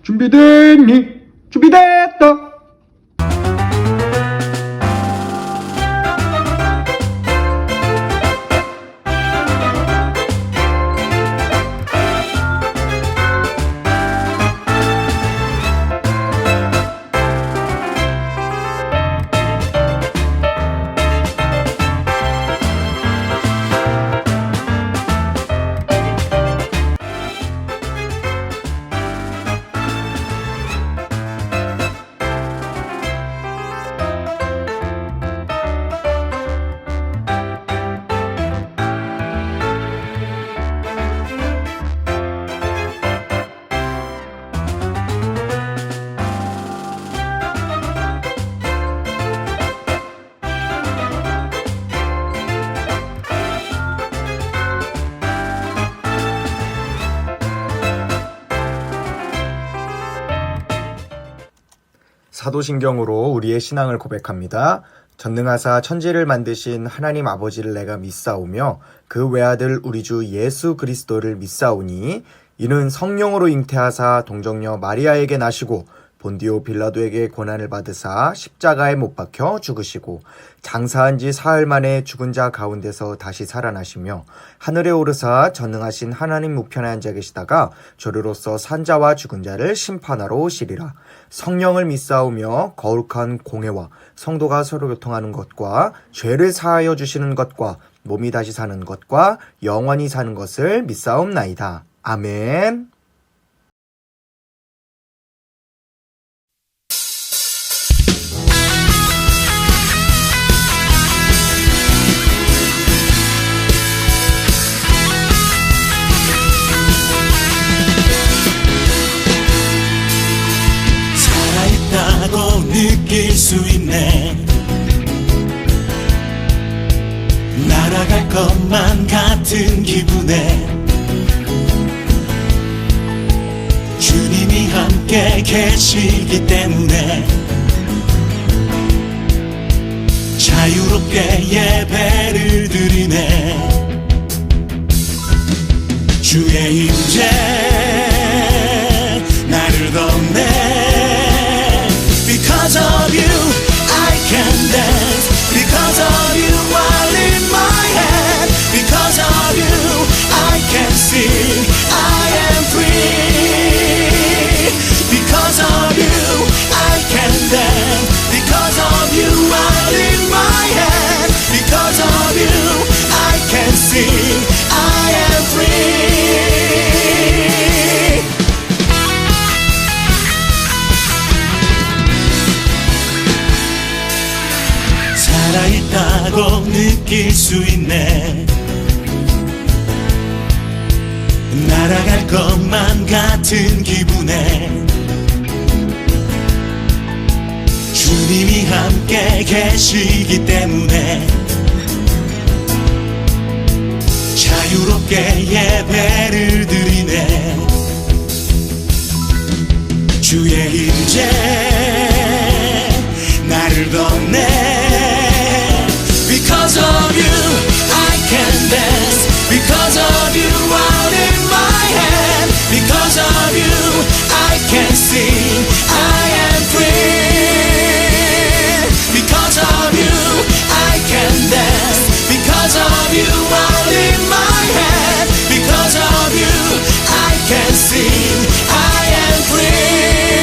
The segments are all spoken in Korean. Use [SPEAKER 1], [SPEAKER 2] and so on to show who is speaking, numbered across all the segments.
[SPEAKER 1] 준비됐니? 준비됐다.
[SPEAKER 2] 사도신경으로 우리의 신앙을 고백합니다. 전능하사 천지를 만드신 하나님 아버지를 내가 믿사오며 그 외아들 우리 주 예수 그리스도를 믿사오니 이는 성령으로 잉태하사 동정녀 마리아에게 나시고 본디오 빌라도에게 고난을 받으사 십자가에 못 박혀 죽으시고 장사한 지 사흘 만에 죽은 자 가운데서 다시 살아나시며 하늘에 오르사 전능하신 하나님 우편에 앉아 계시다가 저리로서 산자와 죽은 자를 심판하러 오시리라. 성령을 믿사오며 거룩한 공회와 성도가 서로 교통하는 것과 죄를 사하여 주시는 것과 몸이 다시 사는 것과 영원히 사는 것을 믿사옵나이다. 아멘.
[SPEAKER 3] 살아있다고 느낄 수 있네. 날아갈 것만 같은 기분에 주님이 함께 계시기 때문에 자유롭게 예배를 드리네. 주의 임재 나를 덮네. Because of you I can dance. Because of you I lift my hand. Because of you I can sing. I am free. Because of you I can dance. Because of you I lift my hand. Because of you I can sing. I am free. 살아있다고 느낄 수 있네. 날아갈 것만 같은 기분에 주님이 함께 계시기 때문에 자유롭게 예배를 드리네. 주의 임재 나를 덮네. Because of you I can dance. Because of you out in my hand. Because of you I can sing. I am free. Because of you I can dance. Because of you out in my hand. Because of you I can sing. I am free.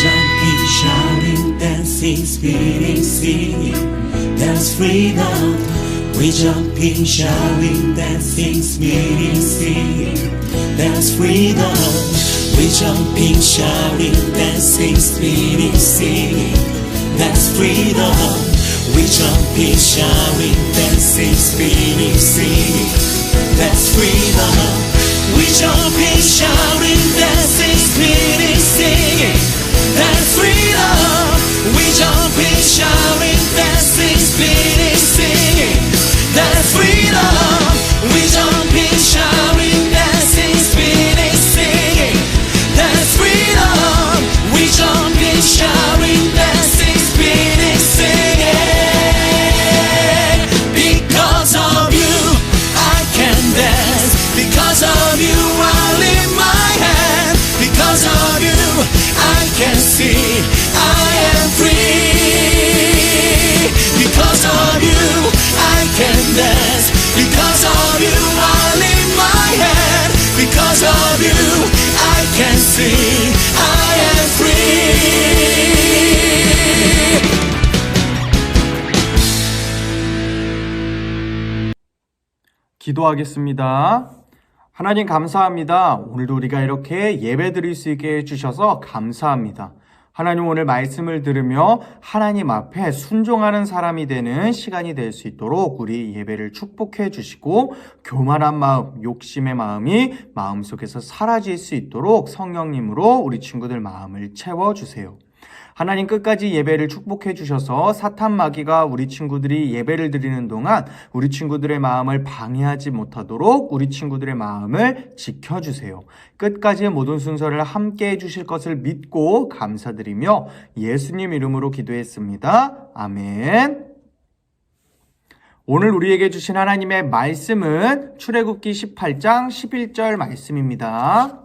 [SPEAKER 3] Jumping, shouting, dancing, spinning, singing, there's freedom. We jumping, shouting, dancing, spinning, singing, there's freedom. We jumping, shouting, dancing, spinning, singing, that's freedom. We jumping, shouting, dancing, spinning, singing, that's freedom. We jumping, shouting, dancing, spinning, singing, that's freedom. We jumping, shouting, dancing, spinning, singing, that's freedom. We jumping, shouting, dancing, spinning, singing.
[SPEAKER 1] 기도하겠습니다. 하나님 감사합니다. 오늘도 우리가 이렇게 예배 드릴 수 있게 해주셔서 감사합니다. 하나님 오늘 말씀을 들으며 하나님 앞에 순종하는 사람이 되는 시간이 될 수 있도록 우리 예배를 축복해 주시고 교만한 마음, 욕심의 마음이 마음속에서 사라질 수 있도록 성령님으로 우리 친구들 마음을 채워주세요. 하나님 끝까지 예배를 축복해 주셔서 사탄 마귀가 우리 친구들이 예배를 드리는 동안 우리 친구들의 마음을 방해하지 못하도록 우리 친구들의 마음을 지켜주세요. 끝까지 모든 순서를 함께 해주실 것을 믿고 감사드리며 예수님 이름으로 기도했습니다. 아멘. 오늘 우리에게 주신 하나님의 말씀은 출애굽기 18장 11절 말씀입니다.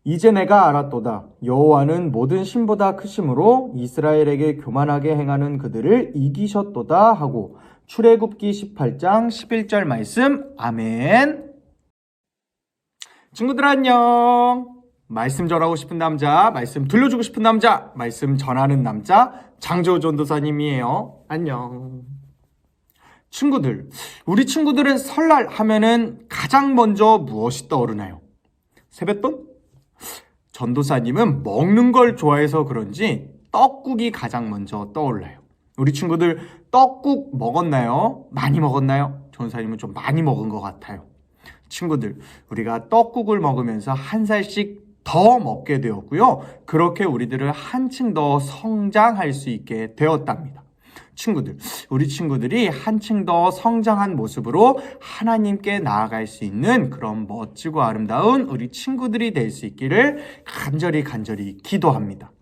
[SPEAKER 1] 이제 내가 알았도다. 여호와는 모든 신보다 크심으로 이스라엘에게 교만하게 행하는 그들을 이기셨도다 하고 출애굽기 18장 11절 말씀. 아멘. 친구들 안녕. 말씀 전하고 싶은 남자, 말씀 들려주고 싶은 남자, 말씀 전하는 남자 장조우 전도사님이에요. 안녕. 친구들, 우리 친구들은 설날 하면은 가장 먼저 무엇이 떠오르나요? 세뱃돈? 전도사님은 먹는 걸 좋아해서 그런지 떡국이 가장 먼저 떠올라요. 우리 친구들 떡국 먹었나요? 많이 먹었나요? 전도사님은 좀 많이 먹은 것 같아요. 친구들, 우리가 떡국을 먹으면서 한 살씩 더 먹게 되었고요. 그렇게 우리들을 한층 더 성장할 수 있게 되었답니다. 친구들, 우리 친구들이 한층 더 성장한 모습으로 하나님께 나아갈 수 있는 그런 멋지고 아름다운 우리 친구들이 될 수 있기를 간절히 기도합니다.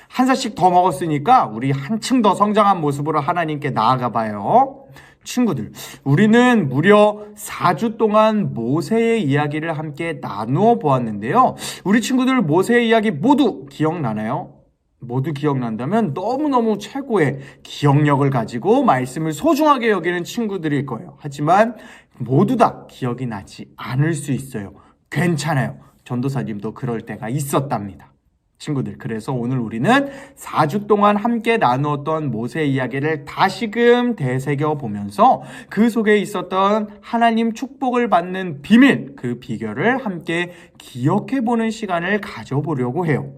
[SPEAKER 1] 한 살씩 더 먹었으니까 우리 한층 더 성장한 모습으로 하나님께 나아가 봐요. 친구들, 우리는 무려 4주 동안 모세의 이야기를 함께 나누어 보았는데요. 우리 친구들 모세의 이야기 모두 기억나나요? 모두 기억난다면 너무너무 최고의 기억력을 가지고 말씀을 소중하게 여기는 친구들일 거예요. 하지만 모두 다 기억이 나지 않을 수 있어요. 괜찮아요. 전도사님도 그럴 때가 있었답니다. 친구들, 그래서 오늘 우리는 4주 동안 함께 나누었던 모세 이야기를 다시금 되새겨 보면서 그 속에 있었던 하나님 축복을 받는 비밀, 그 비결을 함께 기억해 보는 시간을 가져보려고 해요.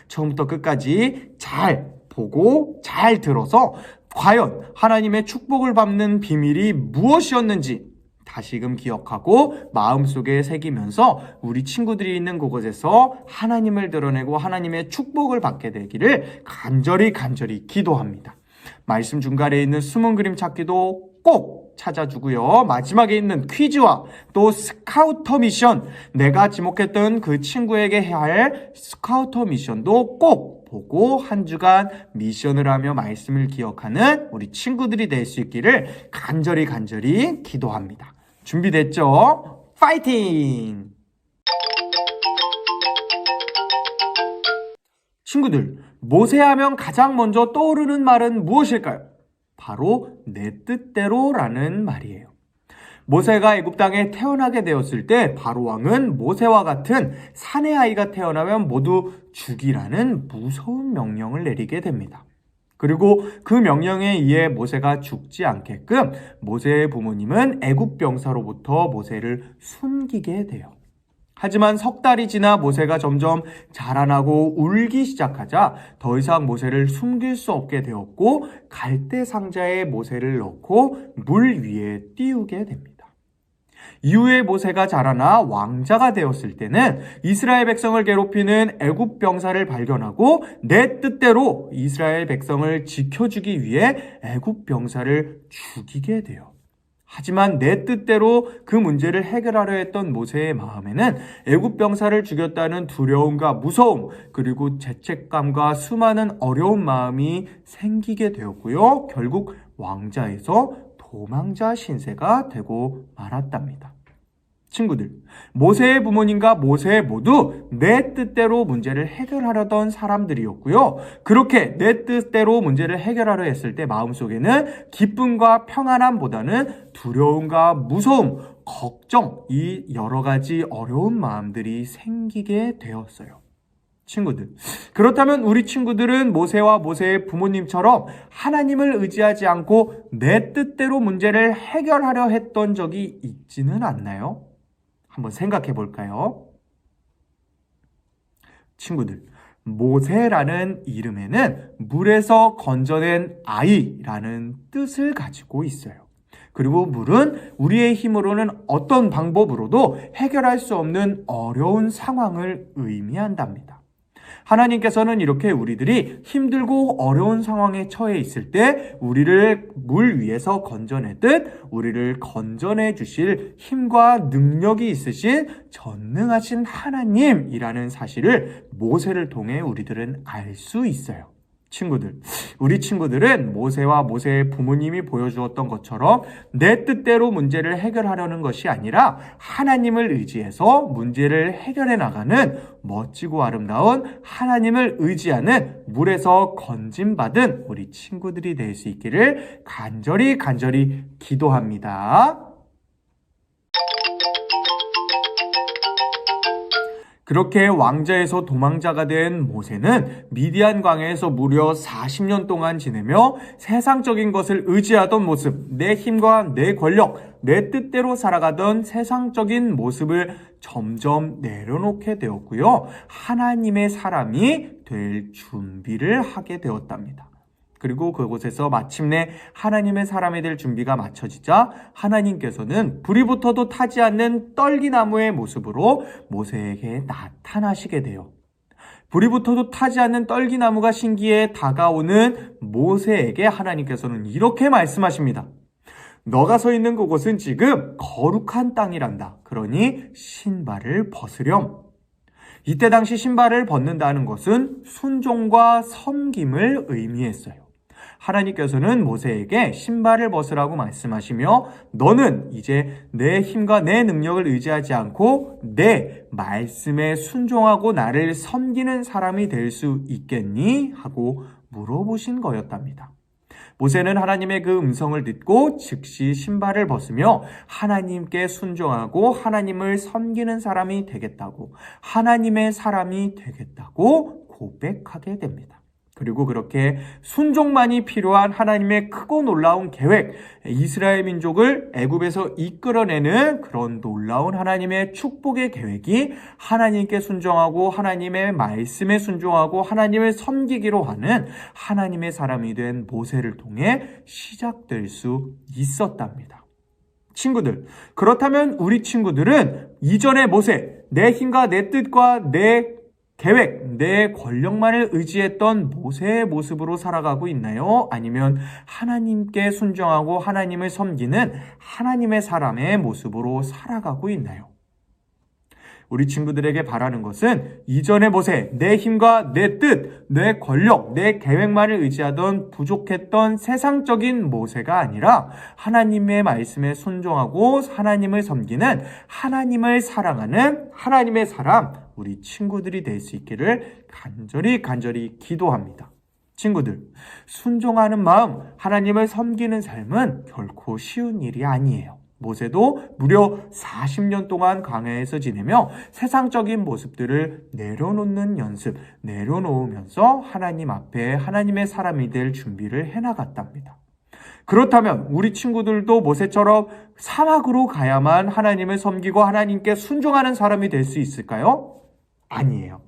[SPEAKER 1] 처음부터 끝까지 잘 보고 잘 들어서 과연 하나님의 축복을 받는 비밀이 무엇이었는지 다시금 기억하고 마음속에 새기면서 우리 친구들이 있는 그곳에서 하나님을 드러내고 하나님의 축복을 받게 되기를 간절히 기도합니다. 말씀 중간에 있는 숨은 그림 찾기도 꼭 찾아주고요. 마지막에 있는 퀴즈와 또 스카우터 미션, 내가 지목했던 그 친구에게 해야 할 스카우터 미션도 꼭 보고 한 주간 미션을 하며 말씀을 기억하는 우리 친구들이 될 수 있기를 간절히 기도합니다. 준비됐죠? 파이팅! 친구들, 모세하면 가장 먼저 떠오르는 말은 무엇일까요? 바로 내 뜻대로라는 말이에요. 모세가 애굽 땅에 태어나게 되었을 때 바로 왕은 모세와 같은 사내 아이가 태어나면 모두 죽이라는 무서운 명령을 내리게 됩니다. 그리고 그 명령에 의해 모세가 죽지 않게끔 모세의 부모님은 애굽 병사로부터 모세를 숨기게 돼요. 하지만 석 달이 지나 모세가 점점 자라나고 울기 시작하자 더 이상 모세를 숨길 수 없게 되었고 갈대 상자에 모세를 넣고 물 위에 띄우게 됩니다. 이후에 모세가 자라나 왕자가 되었을 때는 이스라엘 백성을 괴롭히는 애굽 병사를 발견하고 내 뜻대로 이스라엘 백성을 지켜주기 위해 애굽 병사를 죽이게 돼요. 하지만 내 뜻대로 그 문제를 해결하려 했던 모세의 마음에는 애굽 병사를 죽였다는 두려움과 무서움, 그리고 죄책감과 수많은 어려운 마음이 생기게 되었고요. 결국 왕자에서 도망자 신세가 되고 말았답니다. 친구들, 모세의 부모님과 모세 모두 내 뜻대로 문제를 해결하려던 사람들이었고요. 그렇게 내 뜻대로 문제를 해결하려 했을 때 마음속에는 기쁨과 평안함보다는 두려움과 무서움, 걱정, 이 여러 가지 어려운 마음들이 생기게 되었어요. 친구들, 그렇다면 우리 친구들은 모세와 모세의 부모님처럼 하나님을 의지하지 않고 내 뜻대로 문제를 해결하려 했던 적이 있지는 않나요? 한번 생각해 볼까요? 친구들, 모세라는 이름에는 물에서 건져낸 아이라는 뜻을 가지고 있어요. 그리고 물은 우리의 힘으로는 어떤 방법으로도 해결할 수 없는 어려운 상황을 의미한답니다. 하나님께서는 이렇게 우리들이 힘들고 어려운 상황에 처해 있을 때 우리를 물 위에서 건져내듯 우리를 건져내 주실 힘과 능력이 있으신 전능하신 하나님이라는 사실을 모세를 통해 우리들은 알 수 있어요. 친구들, 우리 친구들은 모세와 모세의 부모님이 보여주었던 것처럼 내 뜻대로 문제를 해결하려는 것이 아니라 하나님을 의지해서 문제를 해결해 나가는 멋지고 아름다운 하나님을 의지하는 물에서 건짐받은 우리 친구들이 될 수 있기를 간절히 기도합니다. 그렇게 왕자에서 도망자가 된 모세는 미디안 광야에서 무려 40년 동안 지내며 세상적인 것을 의지하던 모습, 내 힘과 내 권력, 내 뜻대로 살아가던 세상적인 모습을 점점 내려놓게 되었고요. 하나님의 사람이 될 준비를 하게 되었답니다. 그리고 그곳에서 마침내 하나님의 사람이 될 준비가 마쳐지자 하나님께서는 불이 붙어도 타지 않는 떨기나무의 모습으로 모세에게 나타나시게 돼요. 불이 붙어도 타지 않는 떨기나무가 신기해 다가오는 모세에게 하나님께서는 이렇게 말씀하십니다. 너가 서 있는 그곳은 지금 거룩한 땅이란다. 그러니 신발을 벗으렴. 이때 당시 신발을 벗는다는 것은 순종과 섬김을 의미했어요. 하나님께서는 모세에게 신발을 벗으라고 말씀하시며 너는 이제 내 힘과 내 능력을 의지하지 않고 내 말씀에 순종하고 나를 섬기는 사람이 될 수 있겠니? 하고 물어보신 거였답니다. 모세는 하나님의 그 음성을 듣고 즉시 신발을 벗으며 하나님께 순종하고 하나님을 섬기는 사람이 되겠다고, 하나님의 사람이 되겠다고 고백하게 됩니다. 그리고 그렇게 순종만이 필요한 하나님의 크고 놀라운 계획, 이스라엘 민족을 애굽에서 이끌어내는 그런 놀라운 하나님의 축복의 계획이 하나님께 순종하고 하나님의 말씀에 순종하고 하나님을 섬기기로 하는 하나님의 사람이 된 모세를 통해 시작될 수 있었답니다. 친구들, 그렇다면 우리 친구들은 이전의 모세, 내 힘과 내 뜻과 내 계획, 내 권력만을 의지했던 모세의 모습으로 살아가고 있나요? 아니면 하나님께 순종하고 하나님을 섬기는 하나님의 사람의 모습으로 살아가고 있나요? 우리 친구들에게 바라는 것은 이전의 모세, 내 힘과 내 뜻, 내 권력, 내 계획만을 의지하던 부족했던 세상적인 모세가 아니라 하나님의 말씀에 순종하고 하나님을 섬기는 하나님을 사랑하는 하나님의 사람, 우리 친구들이 될 수 있기를 간절히 기도합니다. 친구들, 순종하는 마음, 하나님을 섬기는 삶은 결코 쉬운 일이 아니에요. 모세도 무려 40년 동안 광야에서 지내며 세상적인 모습들을 내려놓는 연습, 내려놓으면서 하나님 앞에 하나님의 사람이 될 준비를 해나갔답니다. 그렇다면 우리 친구들도 모세처럼 사막으로 가야만 하나님을 섬기고 하나님께 순종하는 사람이 될 수 있을까요? 아니에요.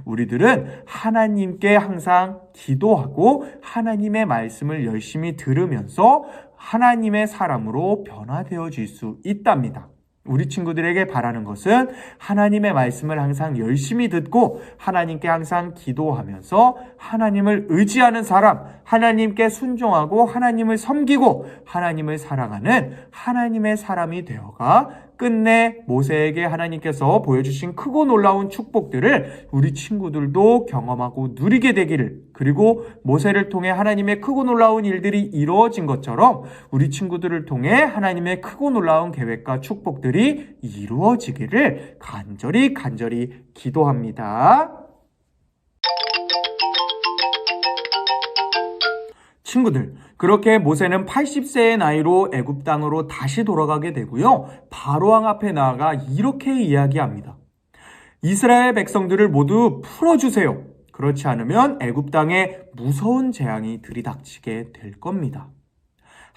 [SPEAKER 1] 우리들은 하나님께 항상 기도하고 하나님의 말씀을 열심히 들으면서 하나님의 사람으로 변화되어질 수 있답니다. 우리 친구들에게 바라는 것은 하나님의 말씀을 항상 열심히 듣고 하나님께 항상 기도하면서 하나님을 의지하는 사람, 하나님께 순종하고 하나님을 섬기고 하나님을 사랑하는 하나님의 사람이 되어가 끝내 모세에게 하나님께서 보여주신 크고 놀라운 축복들을 우리 친구들도 경험하고 누리게 되기를, 그리고 모세를 통해 하나님의 크고 놀라운 일들이 이루어진 것처럼 우리 친구들을 통해 하나님의 크고 놀라운 계획과 축복들이 이루어지기를 간절히 기도합니다. 친구들, 그렇게 모세는 80세의 나이로 애굽 땅으로 다시 돌아가게 되고요. 바로왕 앞에 나아가 이렇게 이야기합니다. 이스라엘 백성들을 모두 풀어주세요. 그렇지 않으면 애굽 땅에 무서운 재앙이 들이닥치게 될 겁니다.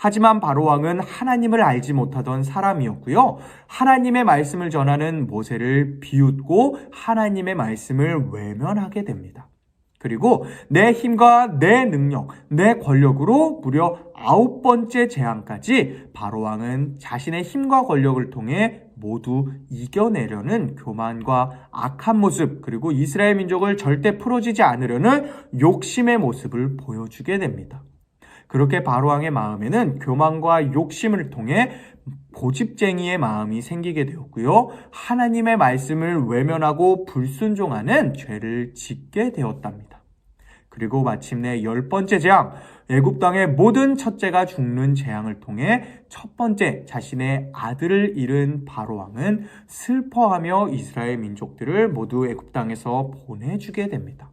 [SPEAKER 1] 하지만 바로왕은 하나님을 알지 못하던 사람이었고요. 하나님의 말씀을 전하는 모세를 비웃고 하나님의 말씀을 외면하게 됩니다. 그리고 내 힘과 내 능력, 내 권력으로 무려 9번째 재앙까지 바로왕은 자신의 힘과 권력을 통해 모두 이겨내려는 교만과 악한 모습, 그리고 이스라엘 민족을 절대 풀어주지 않으려는 욕심의 모습을 보여주게 됩니다. 그렇게 바로왕의 마음에는 교만과 욕심을 통해 고집쟁이의 마음이 생기게 되었고요. 하나님의 말씀을 외면하고 불순종하는 죄를 짓게 되었답니다. 그리고 마침내 10번째 재앙, 애굽 땅의 모든 첫째가 죽는 재앙을 통해 첫 번째 자신의 아들을 잃은 바로왕은 슬퍼하며 이스라엘 민족들을 모두 애굽 땅에서 보내주게 됩니다.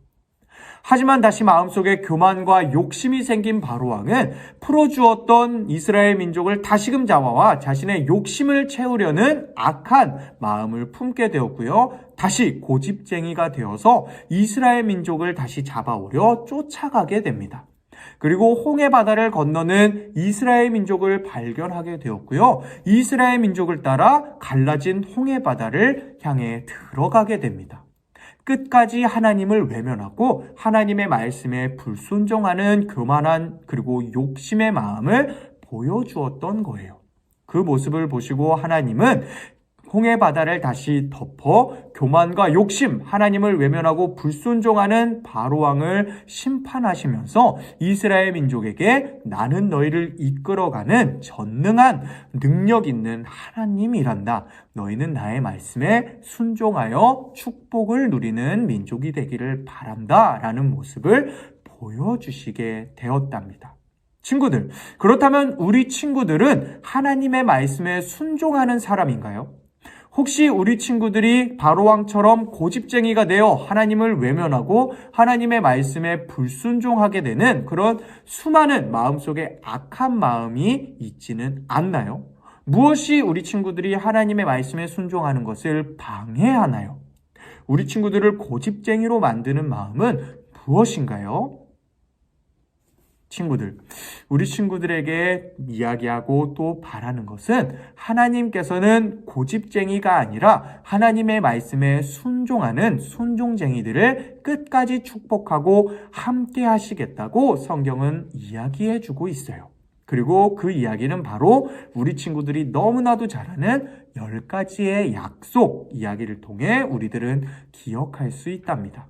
[SPEAKER 1] 하지만 다시 마음속에 교만과 욕심이 생긴 바로왕은 풀어주었던 이스라엘 민족을 다시금 잡아와 자신의 욕심을 채우려는 악한 마음을 품게 되었고요. 다시 고집쟁이가 되어서 이스라엘 민족을 다시 잡아오려 쫓아가게 됩니다. 그리고 홍해 바다를 건너는 이스라엘 민족을 발견하게 되었고요. 이스라엘 민족을 따라 갈라진 홍해 바다를 향해 들어가게 됩니다. 끝까지 하나님을 외면하고 하나님의 말씀에 불순종하는 교만한 그리고 욕심의 마음을 보여주었던 거예요. 그 모습을 보시고 하나님은 홍해 바다를 다시 덮어 교만과 욕심, 하나님을 외면하고 불순종하는 바로왕을 심판하시면서 이스라엘 민족에게 나는 너희를 이끌어가는 전능한 능력 있는 하나님이란다. 너희는 나의 말씀에 순종하여 축복을 누리는 민족이 되기를 바란다. 라는 모습을 보여주시게 되었답니다. 친구들, 그렇다면 우리 친구들은 하나님의 말씀에 순종하는 사람인가요? 혹시 우리 친구들이 바로왕처럼 고집쟁이가 되어 하나님을 외면하고 하나님의 말씀에 불순종하게 되는 그런 수많은 마음속에 악한 마음이 있지는 않나요? 무엇이 우리 친구들이 하나님의 말씀에 순종하는 것을 방해하나요? 우리 친구들을 고집쟁이로 만드는 마음은 무엇인가요? 친구들, 우리 친구들에게 이야기하고 또 바라는 것은 하나님께서는 고집쟁이가 아니라 하나님의 말씀에 순종하는 순종쟁이들을 끝까지 축복하고 함께 하시겠다고 성경은 이야기해 주고 있어요. 그리고 그 이야기는 바로 우리 친구들이 너무나도 잘 아는 10가지의 약속 이야기를 통해 우리들은 기억할 수 있답니다.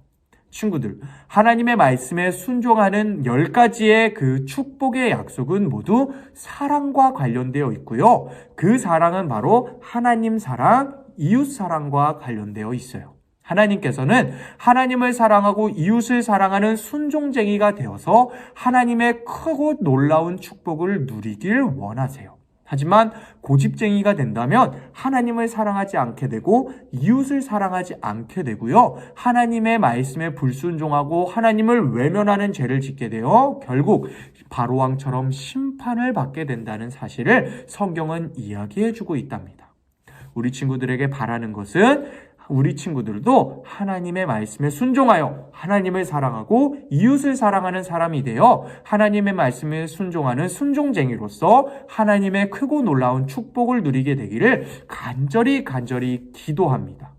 [SPEAKER 1] 친구들, 하나님의 말씀에 순종하는 10가지의 그 축복의 약속은 모두 사랑과 관련되어 있고요. 그 사랑은 바로 하나님 사랑, 이웃 사랑과 관련되어 있어요. 하나님께서는 하나님을 사랑하고 이웃을 사랑하는 순종쟁이가 되어서 하나님의 크고 놀라운 축복을 누리길 원하세요. 하지만 고집쟁이가 된다면 하나님을 사랑하지 않게 되고 이웃을 사랑하지 않게 되고요. 하나님의 말씀에 불순종하고 하나님을 외면하는 죄를 짓게 되어 결국 바로왕처럼 심판을 받게 된다는 사실을 성경은 이야기해주고 있답니다. 우리 친구들에게 바라는 것은 우리 친구들도 하나님의 말씀에 순종하여 하나님을 사랑하고 이웃을 사랑하는 사람이 되어 하나님의 말씀에 순종하는 순종쟁이로서 하나님의 크고 놀라운 축복을 누리게 되기를 간절히 기도합니다.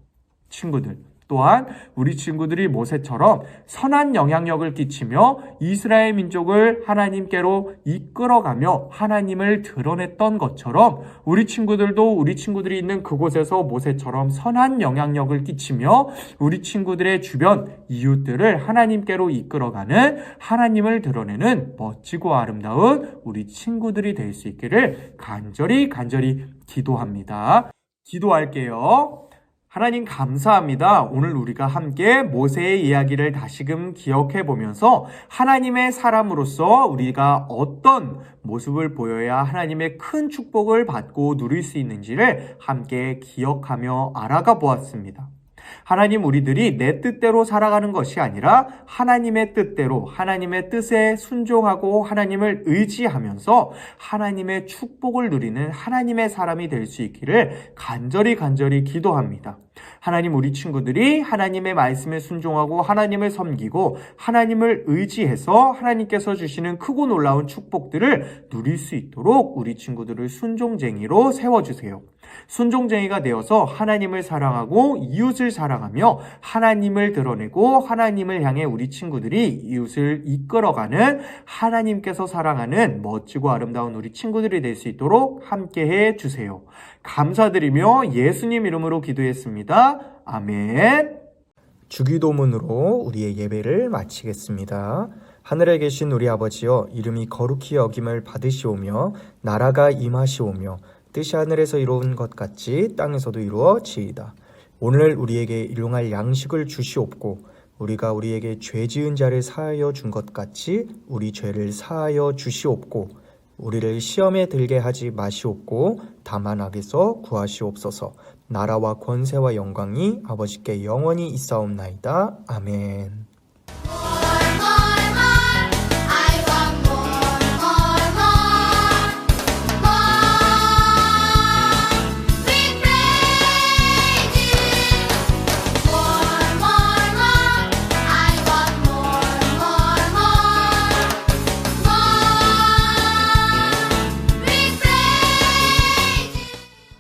[SPEAKER 1] 친구들, 또한 우리 친구들이 모세처럼 선한 영향력을 끼치며 이스라엘 민족을 하나님께로 이끌어가며 하나님을 드러냈던 것처럼 우리 친구들도 우리 친구들이 있는 그곳에서 모세처럼 선한 영향력을 끼치며 우리 친구들의 주변 이웃들을 하나님께로 이끌어가는 하나님을 드러내는 멋지고 아름다운 우리 친구들이 될 수 있기를 간절히 기도합니다. 기도할게요. 하나님 감사합니다. 오늘 우리가 함께 모세의 이야기를 다시금 기억해 보면서 하나님의 사람으로서 우리가 어떤 모습을 보여야 하나님의 큰 축복을 받고 누릴 수 있는지를 함께 기억하며 알아가 보았습니다. 하나님, 우리들이 내 뜻대로 살아가는 것이 아니라 하나님의 뜻대로, 하나님의 뜻에 순종하고 하나님을 의지하면서 하나님의 축복을 누리는 하나님의 사람이 될 수 있기를 간절히 기도합니다. 하나님, 우리 친구들이 하나님의 말씀에 순종하고 하나님을 섬기고 하나님을 의지해서 하나님께서 주시는 크고 놀라운 축복들을 누릴 수 있도록 우리 친구들을 순종쟁이로 세워주세요. 순종쟁이가 되어서 하나님을 사랑하고 이웃을 사랑하며 하나님을 드러내고 하나님을 향해 우리 친구들이 이웃을 이끌어가는, 하나님께서 사랑하는 멋지고 아름다운 우리 친구들이 될 수 있도록 함께해 주세요. 감사드리며 예수님 이름으로 기도했습니다. 아멘.
[SPEAKER 2] 주기도문으로 우리의 예배를 마치겠습니다. 하늘에 계신 우리 아버지여, 이름이 거룩히 여김을 받으시오며 나라가 임하시오며 뜻이 하늘에서 이루어진 것 같이 땅에서도 이루어지이다. 오늘 우리에게 일용할 양식을 주시옵고 우리가 우리에게 죄 지은 자를 사하여 준 것 같이 우리 죄를 사하여 주시옵고 우리를 시험에 들게 하지 마시옵고 다만 악에서 구하시옵소서. 나라와 권세와 영광이 아버지께 영원히 있사옵나이다. 아멘.
[SPEAKER 4] more, more.